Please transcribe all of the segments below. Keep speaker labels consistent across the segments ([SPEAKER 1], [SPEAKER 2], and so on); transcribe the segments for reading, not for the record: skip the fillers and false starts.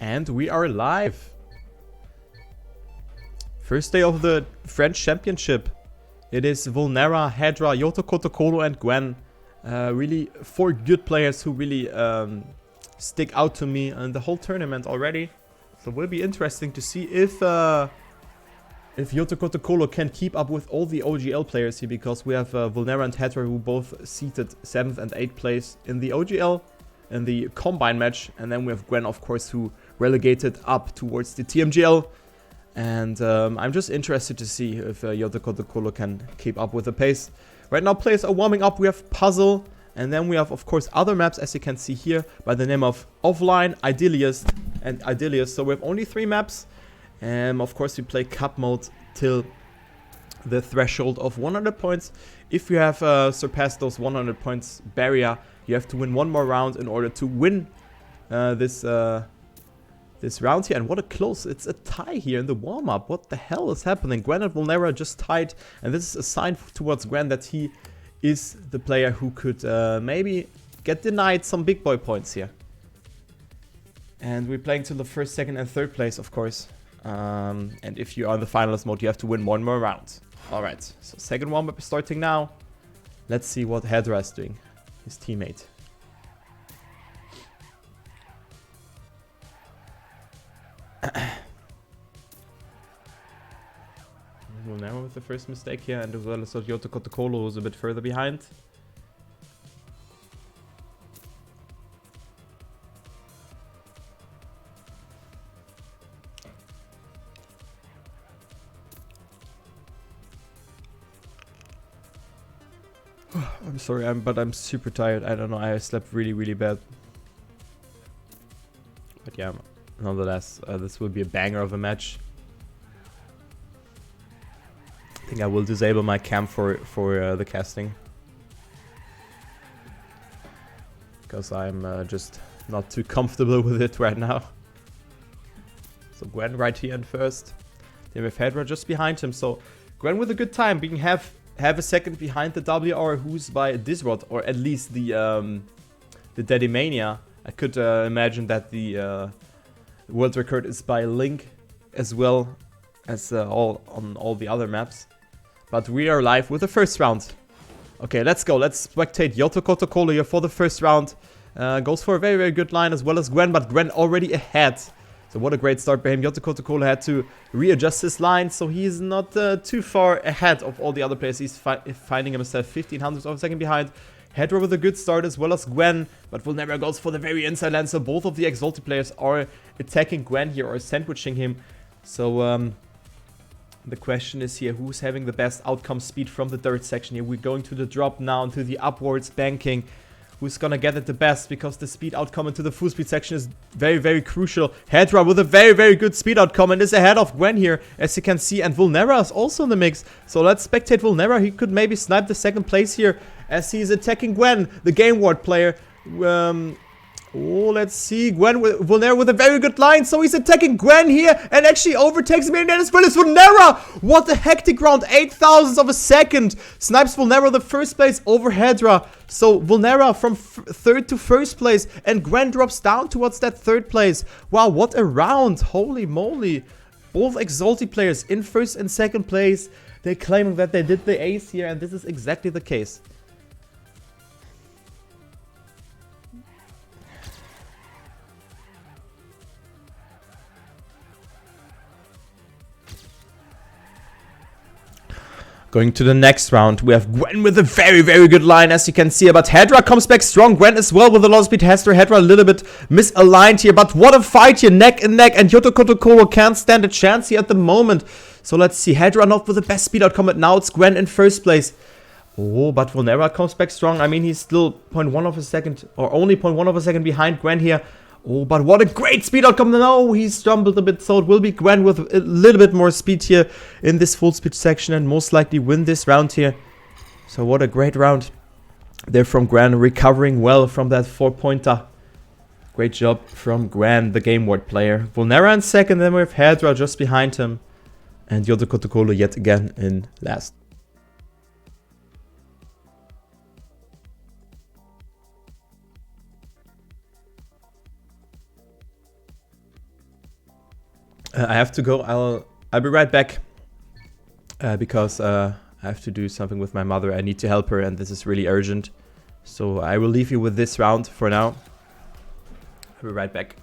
[SPEAKER 1] And we are live. First day of the French Championship. It is Vulnerra, Haedra, Yotokotokolo and Gwen. Really 4 good players who really stick out to me in the whole tournament already. So it will be interesting to see if Yotokotokolo can keep up with all the OGL players here, because we have Vulnerra and Haedra who both seated 7th and 8th place in the OGL in the combine match, and then we have Gwen, of course, who relegated up towards the TMGL. And I'm just interested to see if Yotokotokolo can keep up with the pace. Right now players are warming up. We have Puzzle, and then we have, of course, other maps, as you can see here, by the name of Offline, Idyllius, and Idyllius. So we have only 3 maps. And of course we play cup mode till the threshold of 100 points. If you have surpassed those 100 points barrier, you have to win 1 more round in order to win this round here. And what a close, it's a tie here in the warm-up. What the hell is happening? Gwen and Vulnerra just tied, and this is a sign towards Gwen that he is the player who could maybe get denied some big boy points here. And we're playing till the 1st, 2nd and 3rd place, of course. And if you are in the finalist mode, you have to win 1 more round. Alright, so second warm-up is starting now. Let's see what Haedra is doing, his teammate. Vulnerra with the first mistake here, and as well as Yotokotokolo, who's a bit further behind. I'm sorry, but I'm super tired. I don't know, I slept really bad. But yeah, nonetheless, this will be a banger of a match. I think I will disable my cam for the casting, because I'm just not too comfortable with it right now. So Gwen right here in first. Then we have Haedra just behind him. So Gwen with a good time, being half a second behind the WR, who's by Disrod, or at least the Dedimania. I could imagine that the world record is by Link as well as on all the other maps. But we are live with the first round. Okay, let's go. Let's spectate Yotokotokolo here for the first round. Goes for a very good line, as well as Gwen, but Gwen already ahead. So what a great start by him. Yotokotokolo had to readjust his line, so he's not too far ahead of all the other players. He's finding himself 1500ths of a second behind. Haedra with a good start, as well as Gwen, but Vulnerra goes for the very inside land, so both of the Exalted players are attacking Gwen here, or sandwiching him. So the question is here, who's having the best outcome speed from the third section here? We're going to the drop now, into the upwards banking. Who's gonna get it the best, because the speed outcome into the full speed section is very crucial. Haedra with a very good speed outcome and is ahead of Gwen here, as you can see, and Vulnerra is also in the mix. So let's spectate Vulnerra. He could maybe snipe the 2nd place here as he's attacking Gwen, the game ward player. Oh, let's see. Vulnerra with a very good line. So he's attacking Gwen here and actually overtakes him. And as well as Vulnerra. What a hectic round. 8,000ths of a second. Snipes Vulnerra the 1st place over Haedra. So Vulnerra from 3rd to 1st place. And Gwen drops down towards that 3rd place. Wow, what a round. Holy moly. Both Exalted players in 1st and 2nd place. They're claiming that they did the ace here. And this is exactly the case. Going to the next round, we have Gwen with a very good line, as you can see. But Haedra comes back strong. Gwen as well with a lot of speed. Haedra a little bit misaligned here. But what a fight here, neck and neck. And Yotokotokolo can't stand a chance here at the moment. So let's see. Haedra not with the best speed outcome. But now it's Gwen in 1st place. Oh, but Vulnerra comes back strong. I mean, he's still 0.1 of a second, or only 0.1 of a second behind Gwen here. Oh, but what a great speed outcome. No, he stumbled a bit, so it will be Gwen with a little bit more speed here in this full speed section, and most likely win this round here. So what a great round there from Gwen, recovering well from that 4-pointer. Great job from Gwen, the game ward player. Vulnerra in 2nd, then we have Haedra just behind him, and Yotokotokolo yet again in last. I have to go. I'll be right back because I have to do something with my mother. I need to help her, and this is really urgent. So I will leave you with this round for now. I'll be right back.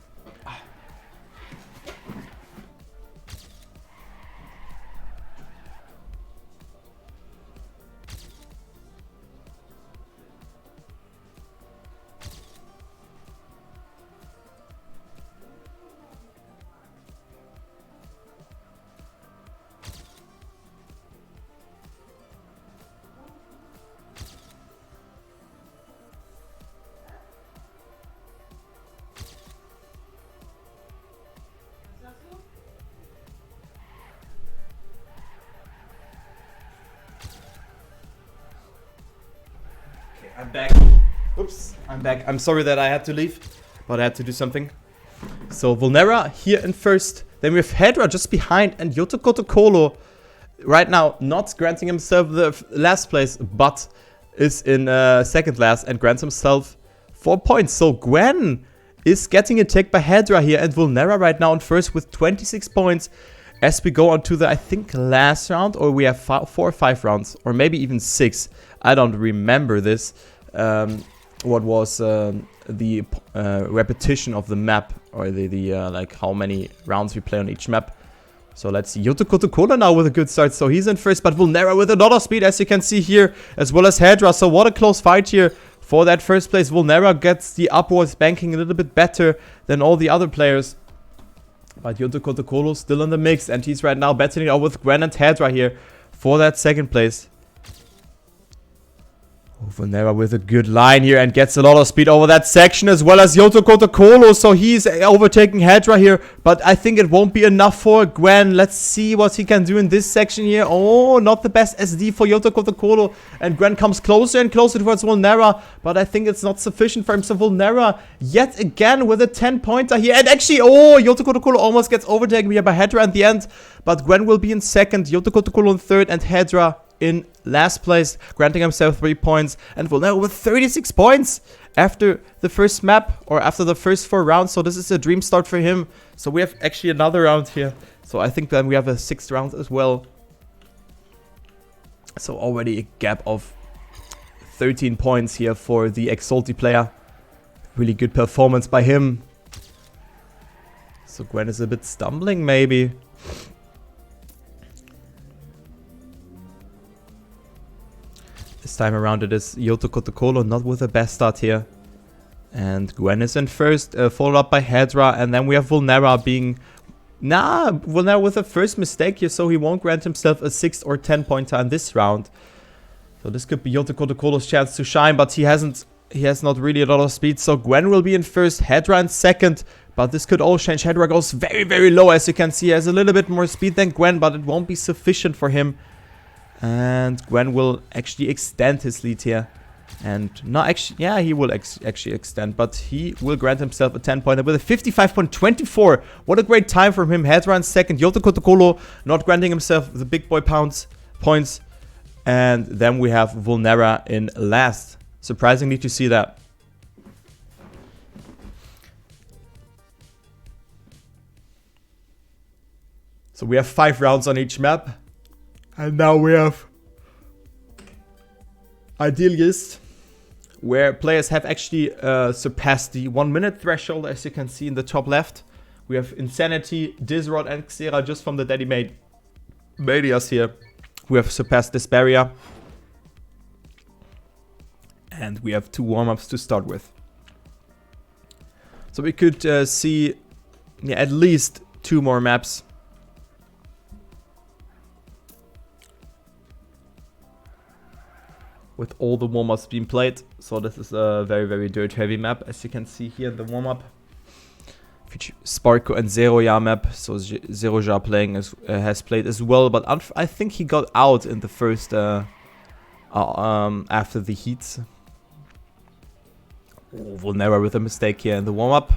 [SPEAKER 1] I'm back. Oops, I'm back. I'm sorry that I had to leave, but I had to do something. So Vulnerra here in first. Then we have Haedra just behind, and Yotokotokolo right now not granting himself the last place, but is in second last and grants himself 4 points. So Gwen is getting attacked by Haedra here, and Vulnerra right now in first with 26 points. As we go on to the, I think, last round, or we have 4 or 5 rounds, or maybe even 6. I don't remember this. What was the repetition of the map, or the like how many rounds we play on each map. So let's see. Yotokotokolo now with a good start. So he's in first, but Vulnerra with a lot of speed, as you can see here, as well as Haedra. So what a close fight here for that first place. Vulnerra gets the upwards banking a little bit better than all the other players. But Yotokotokolo still in the mix, and he's right now battling out with Gwen and Haedra here for that second place. Vulnerra with a good line here and gets a lot of speed over that section, as well as Yotokotokolo. So he's overtaking Haedra here, but I think it won't be enough for Gwen. Let's see what he can do in this section here. Oh, not the best SD for Yotokotokolo, and Gwen comes closer and closer towards Vulnerra, but I think it's not sufficient for him. So Vulnerra yet again with a 10-pointer here, and actually, oh, Yotokotokolo almost gets overtaken here by Haedra at the end, but Gwen will be in second, Yotokotokolo in third, and Haedra in last place, granting himself 3 points. And Vulnerra with 36 points after the first map, or after the first 4 rounds. So this is a dream start for him. So we have actually another round here. So I think then we have a 6th round as well. So already a gap of 13 points here for the Exalty player. Really good performance by him. So Gwen is a bit stumbling maybe. This time around it is Yotokotokolo, not with the best start here. And Gwen is in first, followed up by Haedra. And then we have Vulnerra being... Vulnerra with a first mistake here, so he won't grant himself a 6 or 10-pointer in this round. So this could be Yotokotokolo's chance to shine, but he has not really a lot of speed. So Gwen will be in first, Haedra in second. But this could all change. Haedra goes very, very low, as you can see. He has a little bit more speed than Gwen, but it won't be sufficient for him. And Gwen will actually extend his lead here. And not actually, yeah, he will actually extend, but he will grant himself a 10-pointer with a 55.24. What a great time from him. Haedra in second, Yotokotokolo not granting himself the big boy points. And then we have Vulnerra in last. Surprisingly to see that. So we have 5 rounds on each map. And now we have Idealist, where players have actually surpassed the 1-minute threshold, as you can see in the top left. We have Insanity, Disrod, and Xera just from the Daddy Medias here. We have surpassed this barrier. And we have 2 warm-ups to start with. So we could see at least 2 more maps. With all the warm-ups being played. So this is a very, very dirt-heavy map, as you can see here in the warm-up. Sparko and Zeroja map. So Zeroja playing has played as well, but I think he got out in the first after the heats. Vulnerra with a mistake here in the warm-up.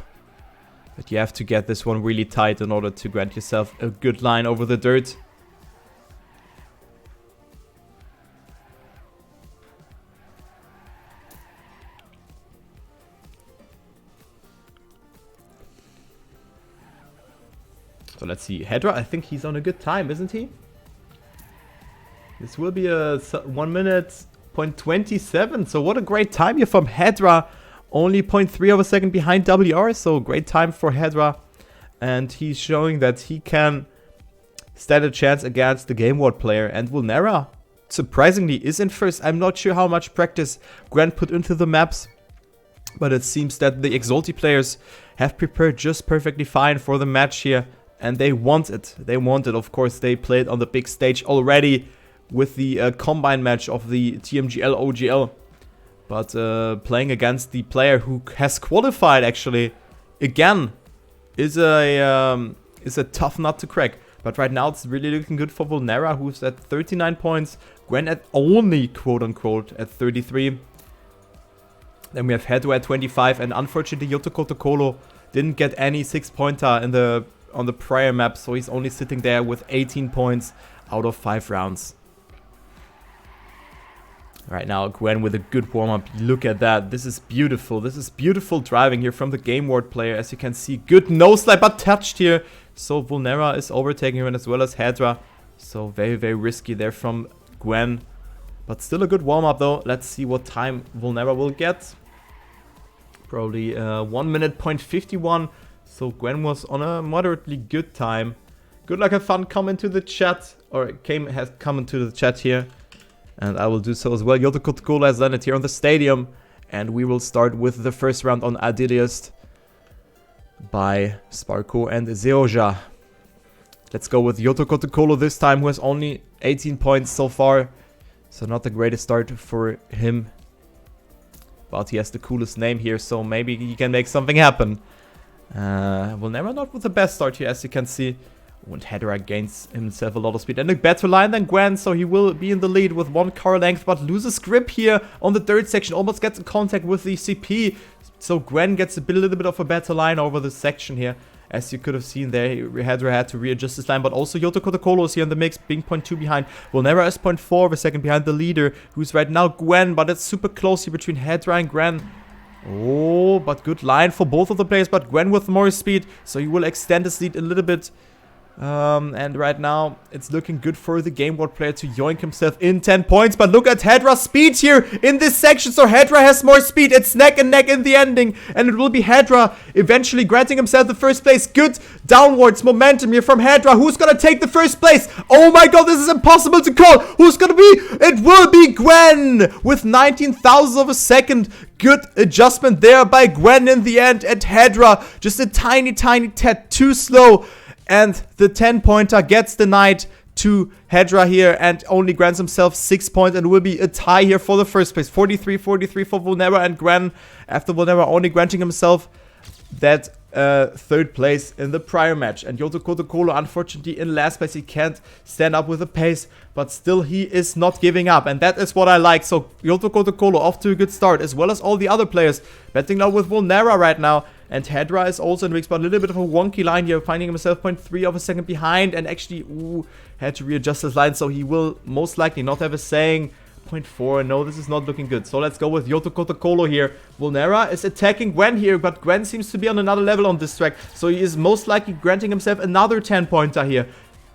[SPEAKER 1] But you have to get this one really tight in order to grant yourself a good line over the dirt. So let's see. Haedra, I think he's on a good time, isn't he? This will be a 1 minute point 27. So what a great time here from Haedra. Only 0.3 of a second behind WR. So great time for Haedra. And he's showing that he can stand a chance against the Game Ward player. And Vulnerra, surprisingly, is in first. I'm not sure how much practice Gwen put into the maps. But it seems that the Exalti players have prepared just perfectly fine for the match here. And they want it. They want it. Of course, they played on the big stage already with the combine match of the TMGL OGL. But playing against the player who has qualified actually again is a tough nut to crack. But right now it's really looking good for Vulnerra, who's at 39 points. Gwen at only quote-unquote at 33. Then we have Haedra at 25, and unfortunately Yotokotokolo didn't get any 6-pointer on the prior map, so he's only sitting there with 18 points out of 5 rounds. Right now, Gwen with a good warm-up. Look at that. This is beautiful. This is beautiful driving here from the Game Ward player. As you can see, good no-slide, but touched here. So Vulnerra is overtaking him as well as Haedra. So very, very risky there from Gwen. But still a good warm-up though. Let's see what time Vulnerra will get. Probably 1 minute point 51. So Gwen was on a moderately good time. Good luck and fun. Come into the chat. Or has come into the chat here. And I will do so as well. Yotokotokolo has landed here on the stadium. And we will start with the first round on Adiliest by Sparko and Zeoja. Let's go with Yotokotokolo this time, who has only 18 points so far. So not the greatest start for him. But he has the coolest name here, so maybe he can make something happen. Vulnerra not with the best start here, as you can see. And Haedra gains himself a lot of speed and a better line than Gwen, so he will be in the lead with 1 car length, but loses grip here on the third section, almost gets in contact with the CP. So Gwen gets a little bit of a better line over the section here. As you could have seen there, Haedra had to readjust his line, but also Yotokotokolo is here in the mix, being 0.2 behind. Vulnerra is 0.4 of a second behind the leader, who's right now Gwen, but it's super close here between Haedra and Gwen. Oh, but good line for both of the players, but Gwen with more speed, so he will extend his lead a little bit. And right now, it's looking good for the Game Ward player to yoink himself in 10 points. But look at Haedra's speed here in this section. So Haedra has more speed. It's neck and neck in the ending. And it will be Haedra eventually granting himself the first place. Good downwards momentum here from Haedra. Who's going to take the first place? Oh my god, this is impossible to call. Who's going to be? It will be Gwen with 19,000 of a second. Good adjustment there by Gwen in the end. And Haedra just a tiny tad too slow. And the 10-pointer gets denied to Haedra here and only grants himself 6 points, and will be a tie here for the first place. 43-43 for Vulnerra and Gwen, after Vulnerra only granting himself that third place in the prior match. And Yotokotokolo, unfortunately, in last place. He can't stand up with the pace, but still he is not giving up, and that is what I like. So Yotokotokolo off to a good start, as well as all the other players. Betting now with Vulnerra right now. And Haedra is also in the mix, but a little bit of a wonky line here, finding himself 0.3 of a second behind, and actually had to readjust his line, so he will most likely not have a saying. 0.4, no, this is not looking good. So let's go with Yotokotokolo here. Vulnerra is attacking Gwen here, but Gwen seems to be on another level on this track, so he is most likely granting himself another 10-pointer here.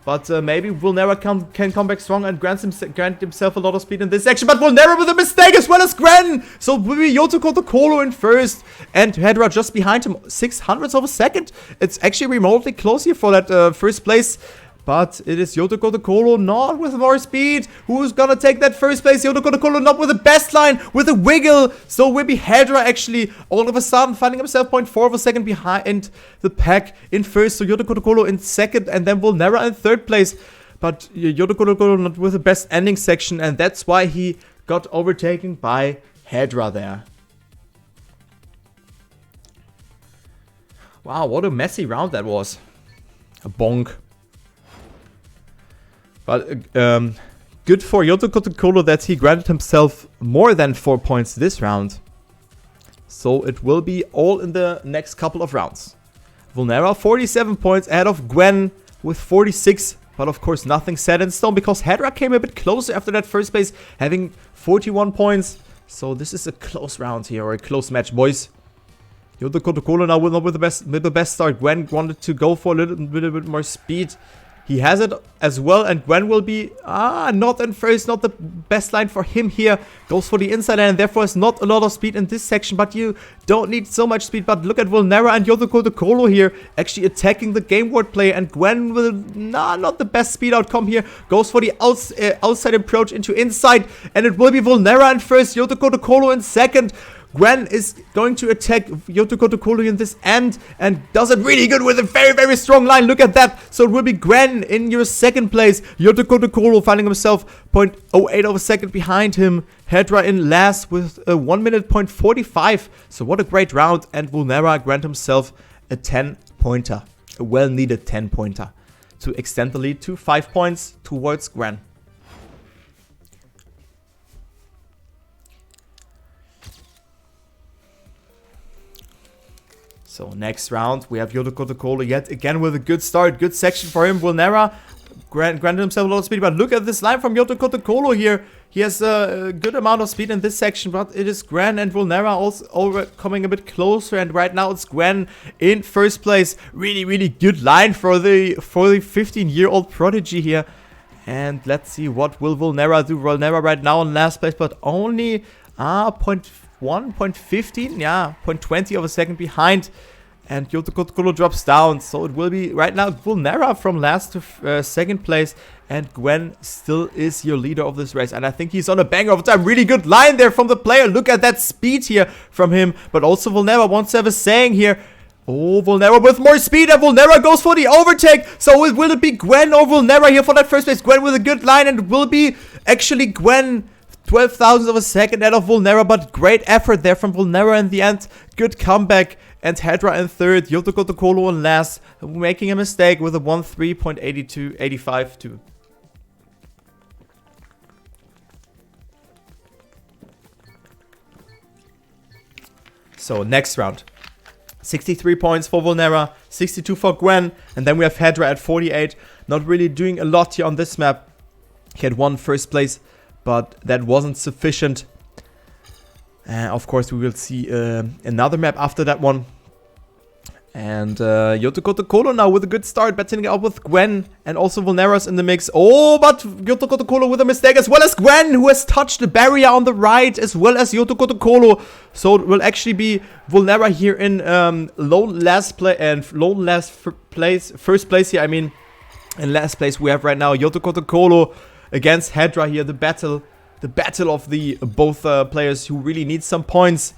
[SPEAKER 1] But maybe Vulnerra can come back strong and grant himself a lot of speed in this section. But Vulnerra with a mistake as well as Gwen. So will be Yotokotokolo in first. And Haedra just behind him, 600ths of a second. It's actually remotely close here for that first place. But it is Yotokotokolo not with more speed. Who's gonna take that first place? Yotokotokolo not with the best line, with a wiggle. So will be Haedra actually all of a sudden finding himself 0.4 of a second behind the pack in first. So Yotokotokolo in second, and then Vulnerra in third place. But Yotokotokolo not with the best ending section, and that's why he got overtaken by Haedra there. Wow, what a messy round that was. A bonk. But good for Yotokotokolo that he granted himself more than 4 points this round. So it will be all in the next couple of rounds. Vulnerra 47 points ahead of Gwen with 46. But of course nothing set in stone, because Haedra came a bit closer after that first place, having 41 points. So this is a close round here, or a close match, boys. Yotokotokolo now not with the best start. Gwen wanted to go for a little bit more speed. He has it as well, and Gwen will be not in first, not the best line for him here. Goes for the inside lane, and therefore has not a lot of speed in this section, but you don't need so much speed. But look at Vulnerra and Yotokotokolo here actually attacking the game ward player, and Gwen will not the best speed outcome here. Goes for the outside approach into inside, and it will be Vulnerra in first, Yotokotokolo in second. Gwen is going to attack Yotokotokolo in this end and does it really good with a very strong line. Look at that. So it will be Gwen in your second place. Yotokotokolo finding himself 0.08 of a second behind him. Haedra in last with a 1 minute 0.45. So what a great round. And Vulnerra grant himself a 10-pointer. A well-needed 10-pointer to extend the lead to 5 points towards Gwen. So next round, we have Yotokotokolo yet again with a good start. Good section for him. Vulnerra granted himself a lot of speed. But look at this line from Yotokotokolo here. He has a good amount of speed in this section. But it is Gwen and Vulnerra also coming a bit closer. And right now it's Gwen in first place. Really good line for the 15-year-old prodigy here. And let's see what will Vulnerra do. Vulnerra right now in last place. But only 0.15, yeah, 0.20 of a second behind, and Yotokotokolo drops down. So it will be right now Vulnerra from last to second place, and Gwen still is your leader of this race. And I think he's on a banger of time. Really good line there from the player. Look at that speed here from him. But also Vulnerra wants to have a saying here. Oh, Vulnerra with more speed, and Vulnerra goes for the overtake. So will it be Gwen or Vulnerra here for that first place? Gwen with a good line, and it will be actually Gwen 12,000 of a second ahead of Vulnerra, but great effort there from Vulnerra in the end. Good comeback, and Haedra in third, Yotokotokolo in last, making a mistake with a 1.3.82.85 So next round, 63 points for Vulnerra, 62 for Gwen, and then we have Haedra at 48. Not really doing a lot here on this map. He had one first place, but that wasn't sufficient. Of course, we will see another map after that one. And Yotokotokolo now with a good start, battling out with Gwen, and also Vulnerra's in the mix. Oh, but Yotokotokolo with a mistake, as well as Gwen, who has touched the barrier on the right, as well as Yotokotokolo. So it will actually be Vulnerra here in first place here. I mean, in last place we have right now Yotokotokolo against Haedra here, the battle of the both players who really need some points.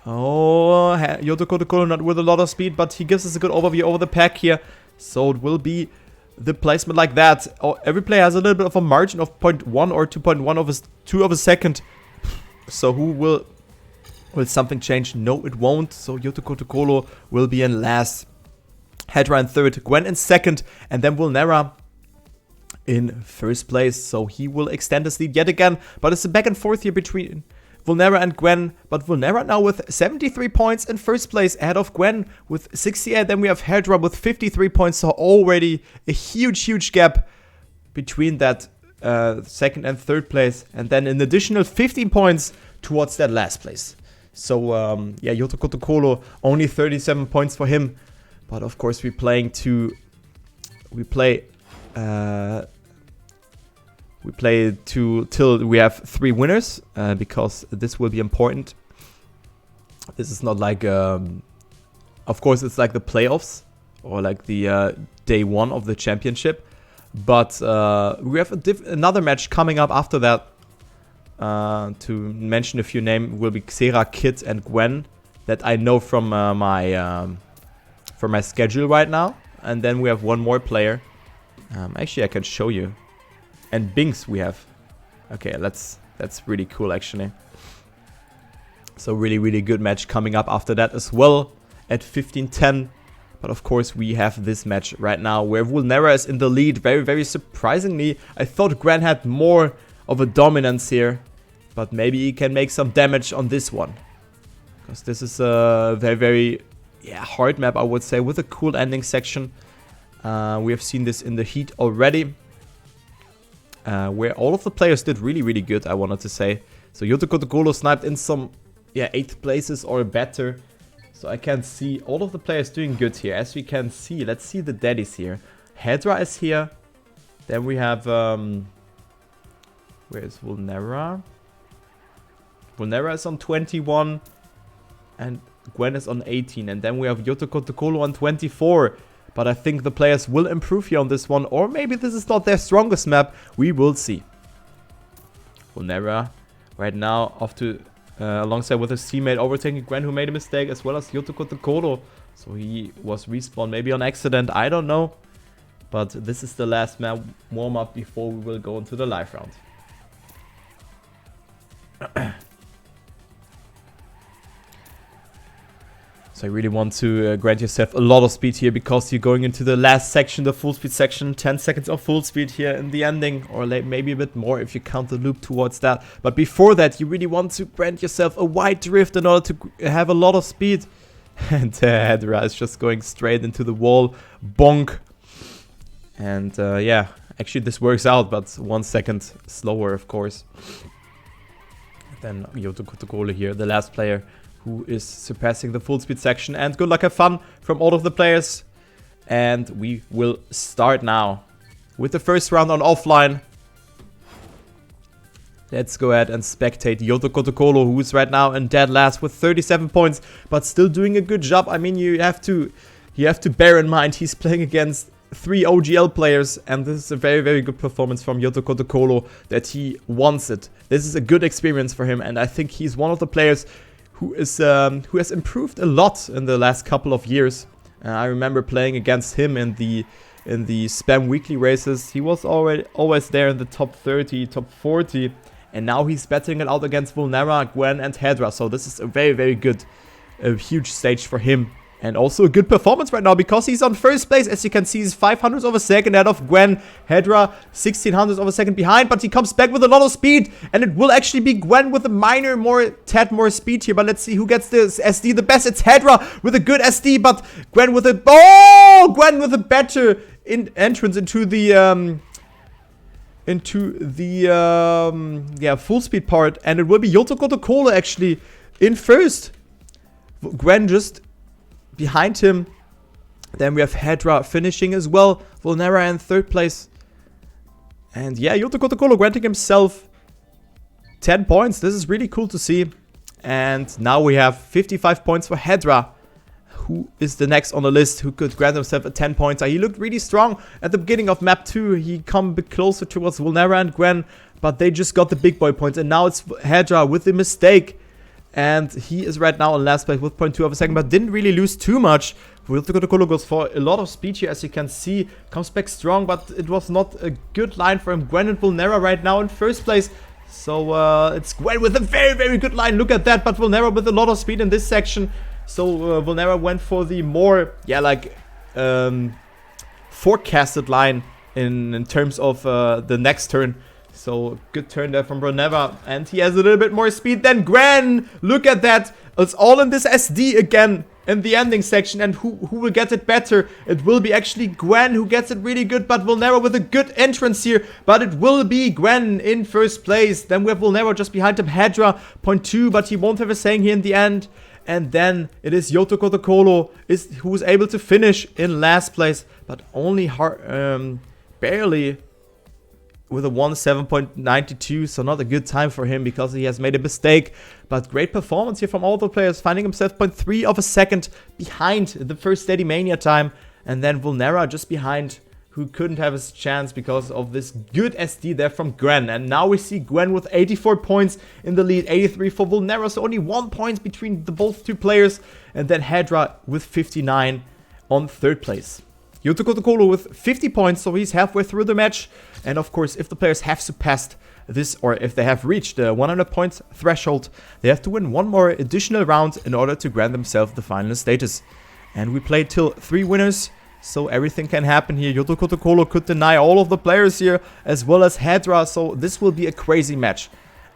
[SPEAKER 1] Oh, Yotokotokolo not with a lot of speed, but he gives us a good overview over the pack here. So it will be the placement like that. Oh, every player has a little bit of a margin of 0.1 or 2.1 of a second. So who will something change? No, it won't. So Yotokotokolo will be in last, Haedra in third, Gwen in second, and then Vulnerra in first place. So he will extend his lead yet again, but it's a back and forth here between Vulnerra and Gwen. But Vulnerra now with 73 points in first place, ahead of Gwen with 68. Then we have Haedra with 53 points, so already a huge gap between that second and third place, and then an additional 15 points towards that last place. So yeah, Yotokotokolo only 37 points for him, but of course we play till we have 3 winners, because this will be important. This is not like, of course it's like the playoffs or like the day 1 of the championship, but we have another match coming up after that. To mention a few names, will be Xera, Kid, and Gwen that I know from my schedule right now, and then we have one more player. Actually, I can show you. And Binks we have. Okay, that's really cool actually. So really good match coming up after that as well at 15:10. But of course we have this match right now where Vulnerra is in the lead. Very surprisingly. I thought Gwen had more of a dominance here, but maybe he can make some damage on this one, because this is a very hard map, I would say, with a cool ending section. We have seen this in the heat already. Where all of the players did really good, I wanted to say. So Yotokotokolo sniped in some 8th places or better. So I can see all of the players doing good here. As we can see, let's see the daddies here. Haedra is here. Then we have, where is Vulnerra? Vulnerra is on 21. And Gwen is on 18. And then we have Yotokotokolo on 24. But I think the players will improve here on this one. Or maybe this is not their strongest map. We will see. Vulnerra right now off to... alongside with his teammate overtaking Gwen, who made a mistake, as well as Yotokotokolo. So he was respawned maybe on accident, I don't know. But this is the last map warm-up before we will go into the live round. So I really want to grant yourself a lot of speed here, because you're going into the last section, the full speed section. 10 seconds of full speed here in the ending, or maybe a bit more if you count the loop towards that. But before that, you really want to grant yourself a wide drift in order to have a lot of speed. And Haedra is just going straight into the wall. Bonk. And yeah, actually this works out, but 1 second slower, of course. Then Yotokotokolo here, the last player who is surpassing the full speed section. And good luck, have fun from all of the players. And we will start now with the first round on offline. Let's go ahead and spectate Yotokotokolo, who is right now in dead last with 37 points, but still doing a good job. I mean, you have to bear in mind he's playing against 3 OGL players, and this is a very, very good performance from Yotokotokolo, that he wants it. This is a good experience for him, and I think he's one of the players who has improved a lot in the last couple of years. I remember playing against him in the spam weekly races. He was always there in the top 30, top 40, and now he's battling it out against Vulnerra, Gwen, and Haedra. So this is a very, very good, huge stage for him. And also a good performance right now, because he's on first place. As you can see, he's 500 of a second ahead of Gwen. Haedra 1600 of a second behind, but he comes back with a lot of speed. And it will actually be Gwen with a tad more speed here. But let's see who gets this SD the best. It's Haedra with a good SD, but Gwen with a... Oh! Gwen with a better entrance into the... yeah, full speed part. And it will be Yotokotokolo actually in first. Gwen just... behind him. Then we have Haedra finishing as well. Vulnerra in third place. And yeah, Yotokotokolo granting himself 10 points. This is really cool to see. And now we have 55 points for Haedra, who is the next on the list, who could grant himself a 10 pointer. He looked really strong at the beginning of map 2. He come a bit closer towards Vulnerra and Gwen, but they just got the big boy points. And now it's Haedra with the mistake. And he is right now on last place with 0.2 of a second, but didn't really lose too much. Yotokotokolo goes for a lot of speed here, as you can see. Comes back strong, but it was not a good line for him. Gwen and Vulnerra right now in first place. So it's Gwen with a very, very good line. Look at that, but Vulnerra with a lot of speed in this section. So Vulnerra went for the more, yeah, like forecasted line in terms of the next turn. So good turn there from Vulnerra, and he has a little bit more speed than Gwen. Look at that. It's all in this SD again in the ending section, and who will get it better? It will be actually Gwen who gets it really good, but Vulnerra with a good entrance here. But it will be Gwen in first place. Then we have Vulnerra just behind him, Haedra 0.2, but he won't have a saying here in the end. And then it is Yotokotokolo who is able to finish in last place, but only barely with a 1:7.92, so not a good time for him because he has made a mistake. But great performance here from all the players, finding himself 0.3 of a second behind the first Steady Mania time. And then Vulnerra just behind, who couldn't have his chance because of this good SD there from Gwen. And now we see Gwen with 84 points in the lead, 83 for Vulnerra, so only 1 point between the both two players. And then Haedra with 59 on third place. Yotokotokolo with 50 points, so he's halfway through the match. And of course, if the players have surpassed this, or if they have reached the 100 points threshold, they have to win one more additional round in order to grant themselves the final status. And we played till 3 winners, so everything can happen here. Yotokotokolo could deny all of the players here, as well as Haedra, so this will be a crazy match.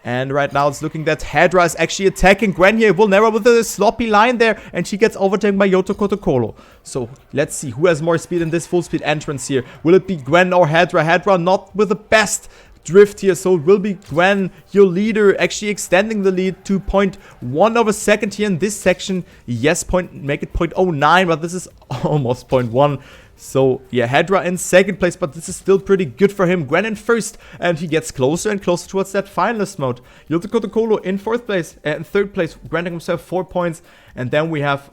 [SPEAKER 1] And right now it's looking that Haedra is actually attacking Gwen here. Vulnerra with a sloppy line there, and she gets overtaken by Yotokotokolo. So let's see who has more speed in this full speed entrance here. Will it be Gwen or Haedra? Haedra not with the best drift here. So it will be Gwen, your leader, actually extending the lead to 0.1 of a second here in this section. Yes, make it 0.09, but this is almost 0.1. So yeah, Haedra in second place, but this is still pretty good for him. Gwen in first, and he gets closer and closer towards that finalist mode. Yotokotokolo in fourth place, in third place, granting himself 4 points. And then we have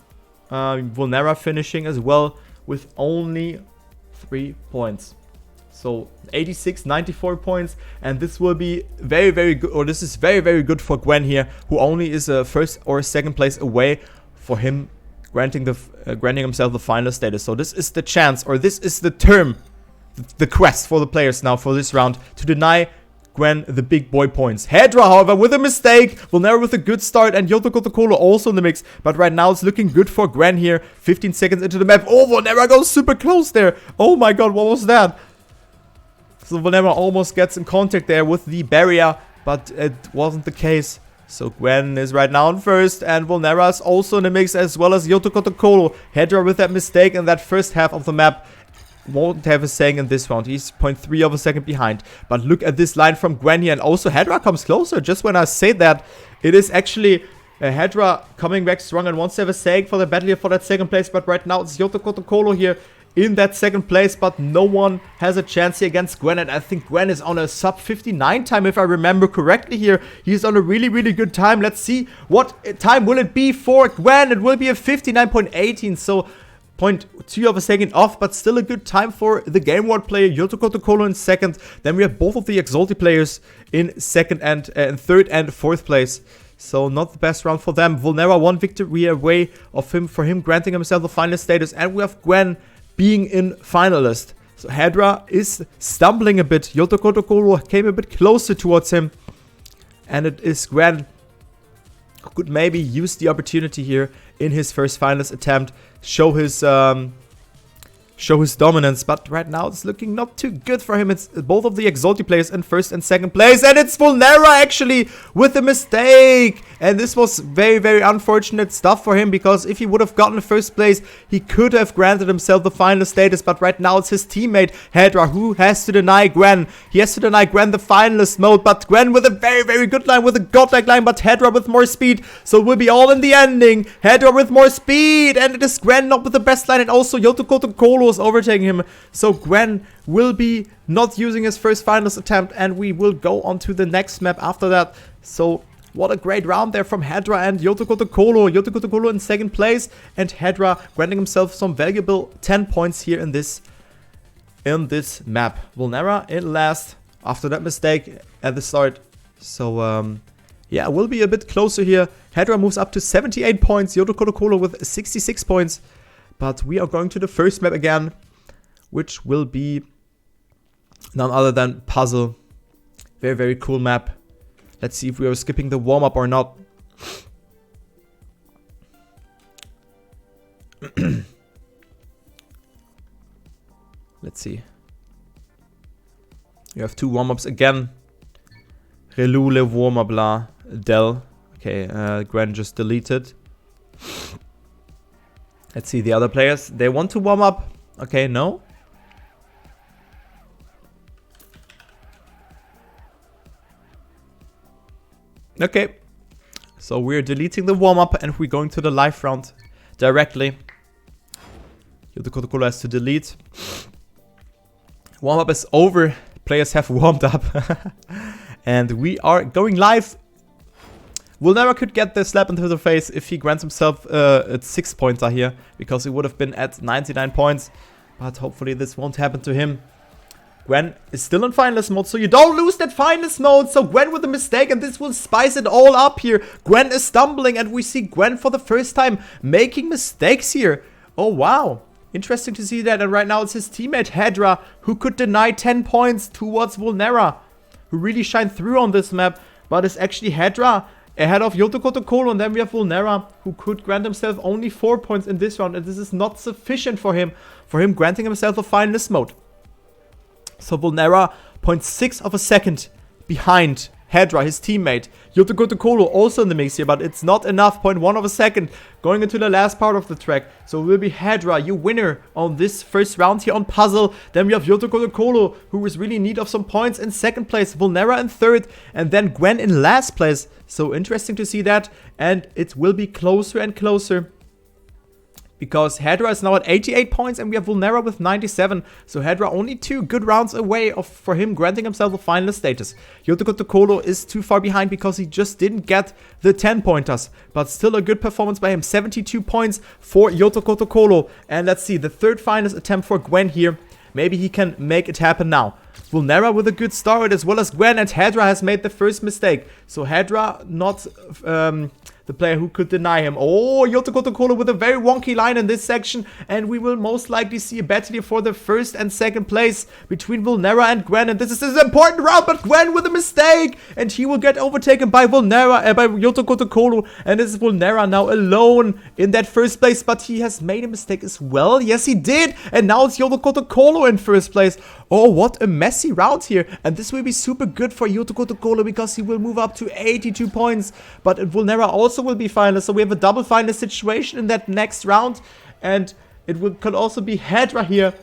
[SPEAKER 1] Vulnerra finishing as well with only 3 points. So 86, 94 points, and this will be very, very good, or this is very, very good for Gwen here, who only is a first or second place away for him granting himself the final status. So this is the chance, or this is the term, the quest for the players now for this round, to deny Gwen the big boy points. Haedra, however, with a mistake, Vulnerra with a good start, and Yotokotokolo also in the mix. But right now it's looking good for Gwen here. 15 seconds into the map. Oh, Vulnerra goes super close there. Oh my god, what was that? So Vulnerra almost gets in contact there with the barrier, but it wasn't the case. So Gwen is right now in first, and Vulnerra is also in the mix, as well as Yotokotokolo. Haedra with that mistake in that first half of the map won't have a saying in this round. He's 0.3 of a second behind. But look at this line from Gwen here, and also Haedra comes closer. Just when I say that, it is actually Haedra coming back strong and wants to have a saying for the battle here for that second place. But right now it's Yotokotokolo here in that second place, but no one has a chance here against Gwen, and I think Gwen is on a sub 59 time if I remember correctly here. He's on a really, really good time. Let's see what time will it be for Gwen. It will be a 59.18, so 0.2 of a second off, but still a good time for the Game World player. Yotokotokolo in second. Then we have both of the Exalted players in second and third and fourth place. So not the best round for them. Vulnerra 1 victory away for him granting himself the final status, and we have Gwen being in finalist. So Haedra is stumbling a bit. Yotokotokolo came a bit closer towards him, and it is Gwen who could maybe use the opportunity here in his first finalist attempt, show his dominance. But right now it's looking not too good for him. It's both of the Exalted players in first and second place, and it's Vulnerra actually with a mistake. And this was very, very unfortunate stuff for him, because if he would have gotten first place, he could have granted himself the final status. But right now it's his teammate Haedra who has to deny Gwen. He has to deny Gwen the finalist mode, but Gwen with a very, very good line, with a godlike line, but Haedra with more speed. So it will be all in the ending. Haedra with more speed, and it is Gwen not with the best line, and also Yotokotokolo is overtaking him. So Gwen will be not using his first finalist attempt, and we will go on to the next map after that. So what a great round there from Haedra and Yotokotokolo. Yotokotokolo in second place, and Haedra granting himself some valuable 10 points here in this map. Vulnerra in last after that mistake at the start. So yeah, we'll be a bit closer here. Haedra moves up to 78 points, Yotokotokolo with 66 points. But we are going to the first map again, which will be none other than Puzzle. Very, very cool map. Let's see if we are skipping the warm-up or not. Let's see. You have 2 warm-ups again. Relule, warm-up, blah, Del. Okay, Gwen just deleted. Let's see the other players. They want to warm up. Okay, no. Okay. So we're deleting the warm up, and we're going to the live round directly. Yotokotokolo has to delete. Warm up is over. Players have warmed up. And we are going live. Vulnerra could get the slap into the face if he grants himself a 6-pointer here, because he would have been at 99 points. But hopefully this won't happen to him. Gwen is still in finalist mode, so you don't lose that finalist mode. So Gwen with a mistake, and this will spice it all up here. Gwen is stumbling, and we see Gwen for the first time making mistakes here. Oh, wow. Interesting to see that. And right now it's his teammate Haedra who could deny 10 points towards Vulnerra, who really shined through on this map. But it's actually Haedra ahead of Yotokotokolo, and then we have Vulnerra, who could grant himself only 4 points in this round, and this is not sufficient for him granting himself a finalist mode. So Vulnerra 0.6 of a second behind Haedra, his teammate. Yotokotokolo also in the mix here, but it's not enough. 0.1 of a second going into the last part of the track. So it will be Haedra, your winner on this first round here on Puzzle. Then we have Yotokotokolo, who is really in need of some points, in second place. Vulnerra in third, and then Gwen in last place. So interesting to see that, and it will be closer and closer, because Haedra is now at 88 points and we have Vulnerra with 97. So Haedra only 2 good rounds away for him granting himself a finalist status. Yotokotokolo is too far behind because he just didn't get the 10 pointers. But still a good performance by him. 72 points for Yotokotokolo. And let's see, the third finalist attempt for Gwen here. Maybe he can make it happen now. Vulnerra with a good start, as well as Gwen, and Haedra has made the first mistake. So Haedra not the player who could deny him. Oh, Yotokotokolo with a very wonky line in this section, and we will most likely see a battle here for the first and second place between Vulnerra and Gwen, and this is an important round, but Gwen with a mistake, and he will get overtaken by Vulnerra, by Yotokotokolo, and this is Vulnerra now alone in that first place, but he has made a mistake as well. Yes, he did, and now it's Yotokotokolo in first place. Oh, what a messy round here, and this will be super good for Yotokotokolo because he will move up to 82 points, but Vulnerra also will be finalist, so we have a double finalist situation in that next round, and could also be Haedra here,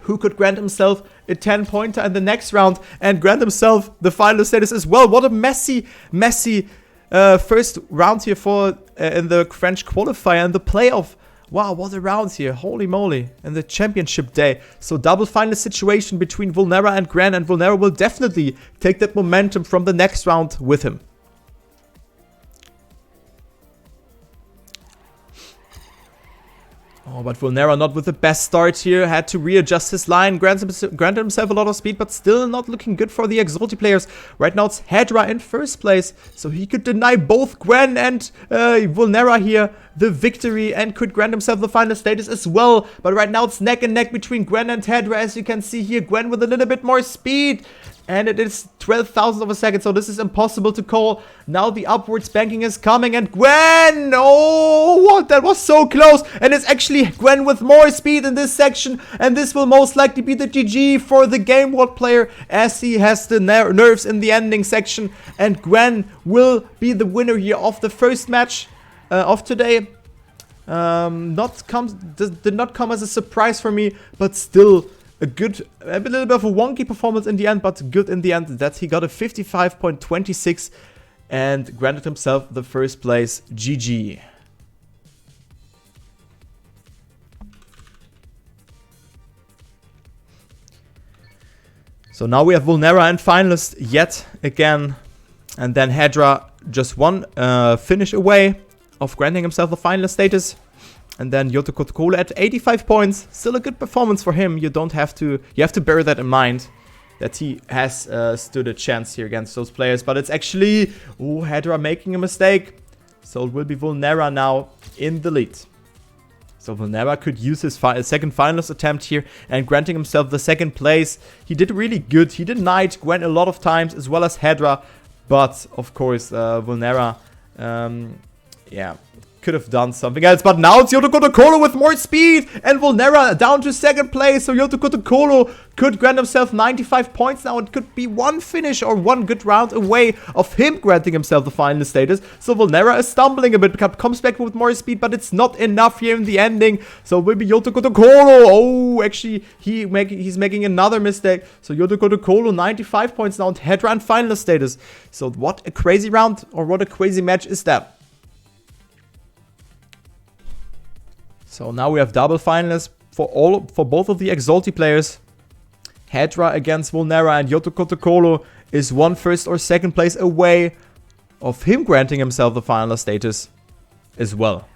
[SPEAKER 1] who could grant himself a 10-pointer in the next round and grant himself the finalist status as well. What a messy first round here for in the French qualifier and the playoff. Wow, what a round here. Holy moly. And the championship day. So double finalist situation between Vulnerra and Gwen, and Vulnerra will definitely take that momentum from the next round with him. Oh, but Vulnerra not with the best start here. Had to readjust his line. Granted himself a lot of speed, but still not looking good for the Exalti players. Right now it's Haedra in first place. So he could deny both Gwen and Vulnerra here the victory and could grant himself the final status as well. But right now it's neck and neck between Gwen and Haedra. As you can see here, Gwen with a little bit more speed. And it is 12,000 of a second, so this is impossible to call. Now the upwards banking is coming, and Gwen! Oh, what? That was so close! And it's actually Gwen with more speed in this section, and this will most likely be the GG for the Game World player, as he has the nerves in the ending section. And Gwen will be the winner here of the first match of today. Did not come as a surprise for me, but still a little bit of a wonky performance in the end, but good in the end that he got a 55.26 and granted himself the first place. GG. So now we have Vulnerra and finalist yet again, and then Haedra just one finish away of granting himself a finalist status. And then Yotokotokolo at 85 points. Still a good performance for him. You have to bear that in mind, that he has stood a chance here against those players. But it's actually Haedra making a mistake. So it will be Vulnerra now in the lead. So Vulnerra could use his second finalist attempt here and granting himself the second place. He did really good. He denied Gwen a lot of times as well as Haedra. But of course Vulnerra, yeah, could have done something else, but now it's Yotokotokolo with more speed, and Vulnerra down to second place, so Yotokotokolo could grant himself 95 points now. It could be one finish or one good round away of him granting himself the finalist status. So Vulnerra is stumbling a bit, comes back with more speed, but it's not enough here in the ending. So maybe Yotokotokolo, oh, actually he's making another mistake. So Yotokotokolo 95 points now, and Haedra and finalist status. So what a crazy round, or what a crazy match is that. So now we have double finalists for both of the Exalti players. Haedra against Vulnerra, and Yotokotokolo is one first or second place away of him granting himself the finalist status as well.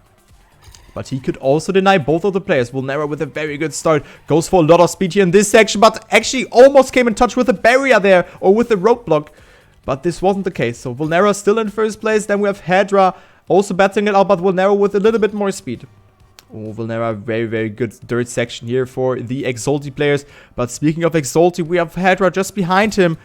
[SPEAKER 1] But he could also deny both of the players. Vulnerra with a very good start goes for a lot of speed here in this section, but actually almost came in touch with the barrier there, or with the roadblock. But this wasn't the case. So Vulnerra still in first place. Then we have Haedra also battling it out, but Vulnerra with a little bit more speed. Oh, Vulnerra, very, very good dirt section here for the Exalti players. But speaking of Exalti, we have Haedra just behind him.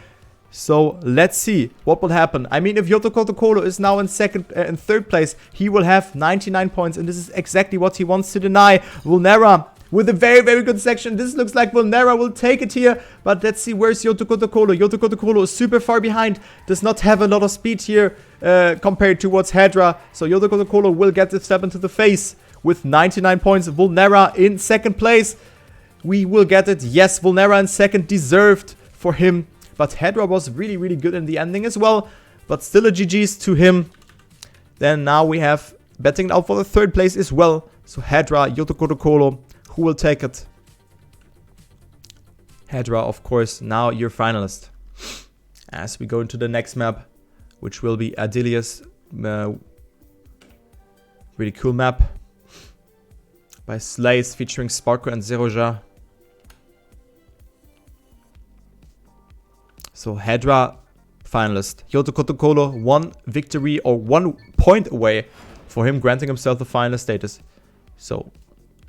[SPEAKER 1] So let's see what will happen. I mean, if Yotokotokolo is now in third place, he will have 99 points, and this is exactly what he wants to deny. Vulnerra with a very, very good section. This looks like Vulnerra will take it here. But let's see, where's Yotokotokolo? Yotokotokolo is super far behind. Does not have a lot of speed here compared towards Haedra. So Yotokotokolo will get the step into the face with 99 points. Vulnerra in second place. We will get it. Yes, Vulnerra in second, deserved for him. But Haedra was really, really good in the ending as well. But still a GG's to him. Then now we have betting it out for the third place as well. So Haedra, Yotokotokolo, who will take it? Haedra, of course, now your finalist. As we go into the next map, which will be Adelia's really cool map by Slays featuring Sparko and Zeroja. So Haedra, finalist. Yotokotokolo, 1 victory or 1 point away for him granting himself the final status. So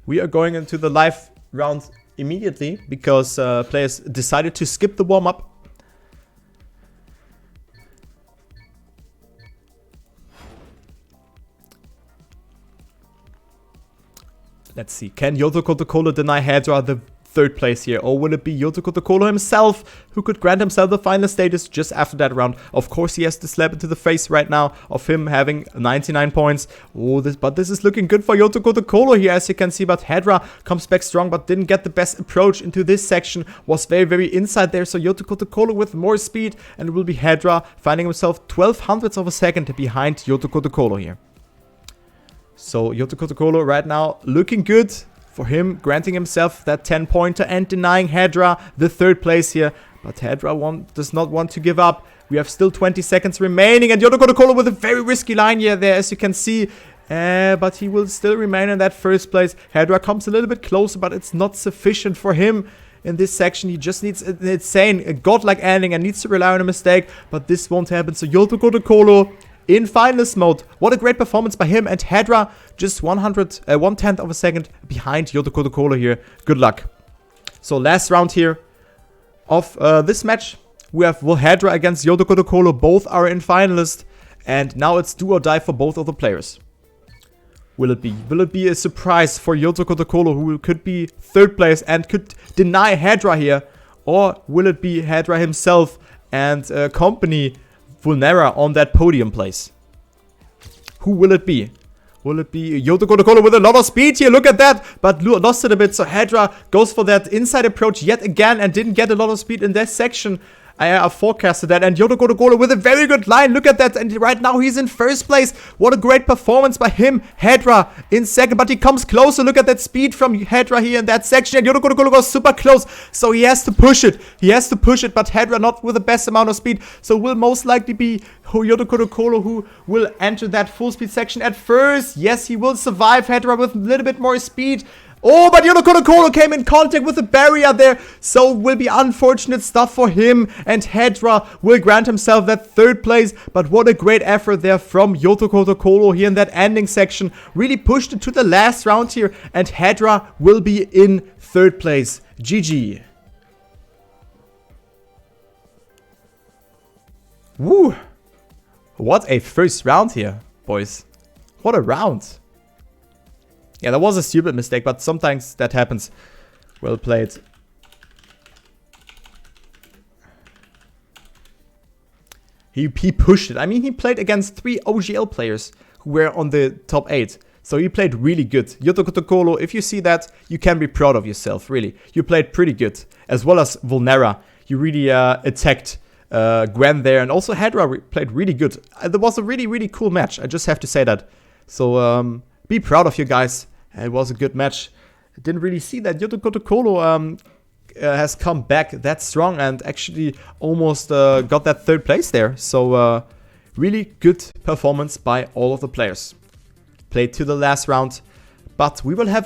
[SPEAKER 1] we are going into the live round immediately because players decided to skip the warm-up. Let's see, can Yotokotokolo deny Haedra the third place here? Or will it be Yotokotokolo himself who could grant himself the final status just after that round? Of course, he has to slap into the face right now of him having 99 points. Oh, but this is looking good for Yotokotokolo here, as you can see. But Haedra comes back strong, but didn't get the best approach into this section. Was very, very inside there. So Yotokotokolo with more speed, and it will be Haedra finding himself 12/100ths of a second behind Yotokotokolo here. So Yotokotokolo right now looking good for him, granting himself that 10-pointer and denying Haedra the third place here. But Haedra does not want to give up. We have still 20 seconds remaining, and Yotokotokolo with a very risky line here there, as you can see. But he will still remain in that first place. Haedra comes a little bit closer, but it's not sufficient for him in this section. He just needs an insane, a godlike ending and needs to rely on a mistake. But this won't happen. So Yotokotokolo in finalist mode. What a great performance by him, and Haedra just 1/10 of a second behind Yotokotokolo here. Good luck. So last round here of this match. We have Haedra against Yotokotokolo. Both are in finalist, and now it's do or die for both of the players. Will it be? Will it be a surprise for Yotokotokolo, who could be third place and could deny Haedra here? Or will it be Haedra himself and company Vulnerra on that podium place? Who will it be? Will it be Yotokotokolo with a lot of speed here? Look at that! But lost it a bit, so Haedra goes for that inside approach yet again and didn't get a lot of speed in this section. I forecasted that, and Yotokotokolo with a very good line. Look at that, and right now he's in first place. What a great performance by him. Haedra in second, but he comes closer. Look at that speed from Haedra here in that section, and Yotokotokolo goes super close, so he has to push it. He has to push it, but Haedra not with the best amount of speed, so will most likely be Yotokotokolo who will enter that full speed section at first. Yes, he will survive Haedra with a little bit more speed. Oh, but Yotokotokolo came in contact with the barrier there, so it will be unfortunate stuff for him, and Haedra will grant himself that third place. But what a great effort there from Yotokotokolo here in that ending section. Really pushed it to the last round here, and Haedra will be in third place. GG. Woo! What a first round here, boys. What a round. Yeah, that was a stupid mistake, but sometimes that happens. Well played. He pushed it. I mean, he played against 3 OGL players who were on the top 8. So he played really good. Yotokotokolo, if you see that, you can be proud of yourself, really. You played pretty good. As well as Vulnerra. You really attacked Gwen there. And also Haedra played really good. There was a really, really cool match. I just have to say that. So be proud of you guys. It was a good match. I didn't really see that Yotokotokolo has come back that strong and actually almost got that third place there. So really good performance by all of the players. Played to the last round, but we will have a